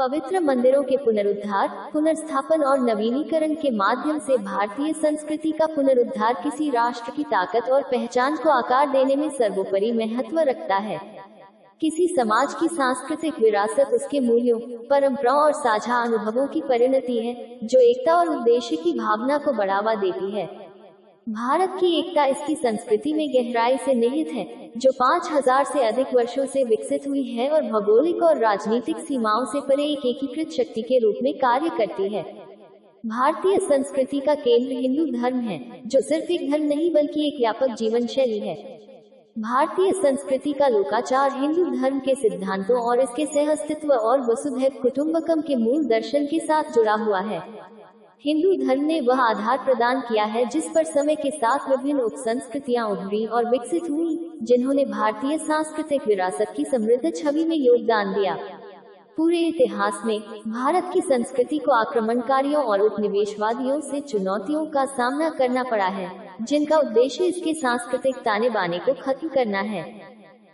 पवित्र मंदिरों के पुनरुद्धार, पुनर्स्थापन और नवीनीकरण के माध्यम से भारतीय संस्कृति का पुनरुद्धार किसी राष्ट्र की ताकत और पहचान को आकार देने में सर्वोपरि महत्व रखता है। किसी समाज की सांस्कृतिक विरासत उसके मूल्यों, परंपराओं और साझा अनुभवों की परिणति है, जो एकता और उद्देश्य की भावना को बढ़ावा देती है। भारत की एकता इसकी संस्कृति में गहराई से निहित है, जो 5000 से अधिक वर्षों से विकसित हुई है और भौगोलिक और राजनीतिक सीमाओं से परे एक एकीकृत शक्ति के रूप में कार्य करती है। भारतीय संस्कृति का केंद्र हिंदू धर्म है, जो सिर्फ एक धर्म नहीं बल्कि एक व्यापक जीवन शैली है। भारतीय संस्कृति का लोकाचार हिंदू धर्म के सिद्धांतों और इसके सहअस्तित्व और वसुधैव कुटुंबकम के मूल दर्शन के साथ जुड़ा हुआ है। हिंदू धर्म ने वह आधार प्रदान किया है जिस पर समय के साथ विभिन्न उपसंस्कृतियां उभरी और विकसित हुई, जिन्होंने भारतीय सांस्कृतिक विरासत की समृद्ध छवि में योगदान दिया। पूरे इतिहास में भारत की संस्कृति को आक्रमणकारियों और उपनिवेशवादियों से चुनौतियों का सामना करना पड़ा है, जिनका उद्देश्य इसके सांस्कृतिक ताने बाने को खत्म करना है।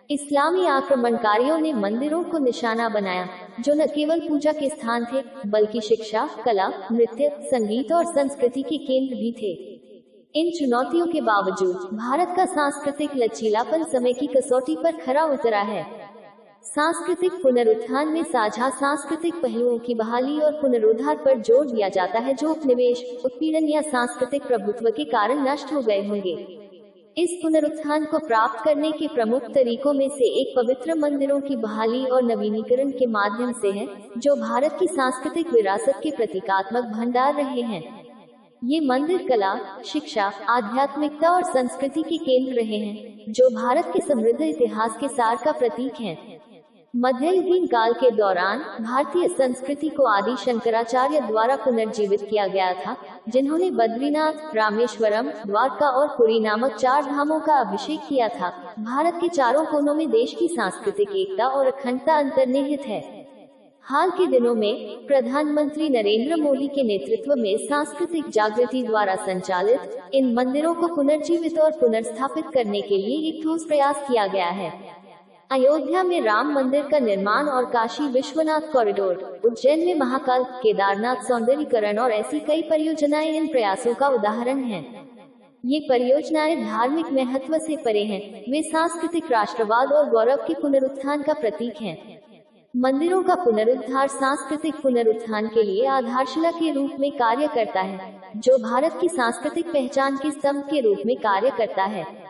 इस्लामी आक्रमणकारियों ने मंदिरों को निशाना बनाया, जो न केवल पूजा के स्थान थे, बल्कि शिक्षा, कला, नृत्य, संगीत और संस्कृति के केंद्र भी थे। इन चुनौतियों के बावजूद भारत का सांस्कृतिक लचीलापन समय की कसौटी पर खरा उतरा है। सांस्कृतिक पुनरुत्थान में साझा सांस्कृतिक पहलुओं की बहाली और पुनरुद्धार पर जोर दिया जाता है, जो उपनिवेश, उत्पीड़न या सांस्कृतिक प्रभुत्व के कारण नष्ट हो गए होंगे। इस पुनरुत्थान को प्राप्त करने के प्रमुख तरीकों में से एक पवित्र मंदिरों की बहाली और नवीनीकरण के माध्यम से है, जो भारत की सांस्कृतिक विरासत के प्रतीकात्मक भंडार रहे हैं। ये मंदिर कला, शिक्षा, आध्यात्मिकता और संस्कृति के केंद्र रहे हैं, जो भारत के समृद्ध इतिहास के सार का प्रतीक हैं। मध्ययुगीन काल के दौरान भारतीय संस्कृति को आदि शंकराचार्य द्वारा पुनर्जीवित किया गया था, जिन्होंने बद्रीनाथ, रामेश्वरम, द्वारका और पुरी नामक 4 धामों का अभिषेक किया था। भारत के चारों कोनों में देश की सांस्कृतिक एकता और अखंडता अंतर्निहित है। हाल के दिनों में प्रधानमंत्री नरेंद्र मोदी के नेतृत्व में सांस्कृतिक जागृति द्वारा संचालित इन मंदिरों को पुनर्जीवित और पुनर्स्थापित करने के लिए एक ठोस प्रयास किया गया है। अयोध्या में राम मंदिर का निर्माण और काशी विश्वनाथ कॉरिडोर, उज्जैन में महाकाल, केदारनाथ सौंदर्यीकरण और ऐसी कई परियोजनाएं इन प्रयासों का उदाहरण हैं। ये परियोजनाएं धार्मिक महत्व से परे हैं, वे सांस्कृतिक राष्ट्रवाद और गौरव के पुनरुत्थान का प्रतीक हैं। मंदिरों का पुनरुद्धार सांस्कृतिक पुनरुत्थान के लिए आधारशिला के रूप में कार्य करता है, जो भारत की सांस्कृतिक पहचान के स्तंभ के रूप में कार्य करता है।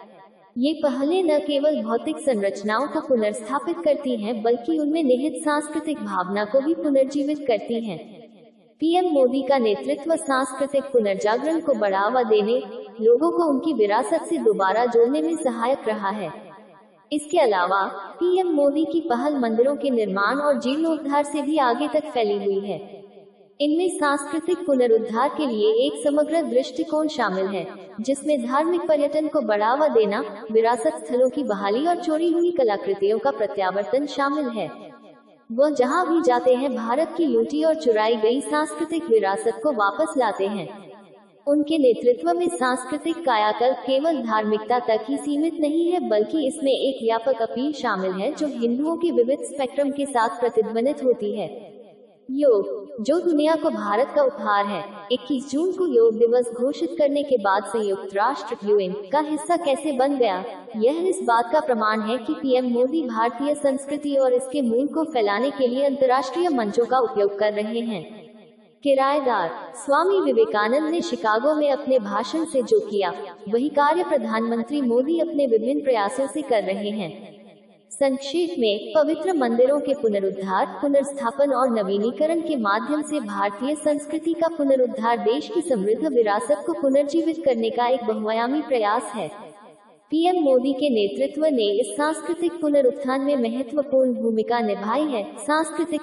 ये पहलें न केवल भौतिक संरचनाओं को पुनर्स्थापित करती हैं, बल्कि उनमें निहित सांस्कृतिक भावना को भी पुनर्जीवित करती हैं। पीएम मोदी का नेतृत्व सांस्कृतिक पुनर्जागरण को बढ़ावा देने, लोगों को उनकी विरासत से दोबारा जोड़ने में सहायक रहा है। इसके अलावा पीएम मोदी की पहल मंदिरों के निर्माण और जीर्णोद्धार से भी आगे तक फैली हुई है। इनमें सांस्कृतिक पुनरुद्धार के लिए एक समग्र दृष्टिकोण शामिल है, जिसमें धार्मिक पर्यटन को बढ़ावा देना, विरासत स्थलों की बहाली और चोरी हुई कलाकृतियों का प्रत्यावर्तन शामिल है। वह जहां भी जाते हैं, भारत की लूटी और चुराई गई सांस्कृतिक विरासत को वापस लाते हैं। उनके नेतृत्व में सांस्कृतिक कायाकल्प केवल धार्मिकता तक ही सीमित नहीं है, बल्कि इसमें एक व्यापक अपील शामिल है, जो हिंदुओं के विविध स्पेक्ट्रम के साथ प्रतिध्वनित होती है। योग, जो दुनिया को भारत का उपहार है। 21 जून को योग दिवस घोषित करने के बाद संयुक्त राष्ट्र यूएन का हिस्सा कैसे बन गया, यह इस बात का प्रमाण है कि पीएम मोदी भारतीय संस्कृति और इसके मूल को फैलाने के लिए अंतर्राष्ट्रीय मंचों का उपयोग कर रहे हैं। किराएदार, स्वामी विवेकानंद ने शिकागो में अपने भाषण से जो किया, वही कार्य प्रधानमंत्री मोदी अपने विभिन्न प्रयासों से कर रहे हैं। संक्षेप में, पवित्र मंदिरों के पुनरुद्धार, पुनर्स्थापन और नवीनीकरण के माध्यम से भारतीय संस्कृति का पुनरुद्धार देश की समृद्ध विरासत को पुनर्जीवित करने का एक बहुआयामी प्रयास है। पीएम मोदी के नेतृत्व ने इस सांस्कृतिक पुनरुत्थान में महत्वपूर्ण भूमिका निभाई है। सांस्कृतिक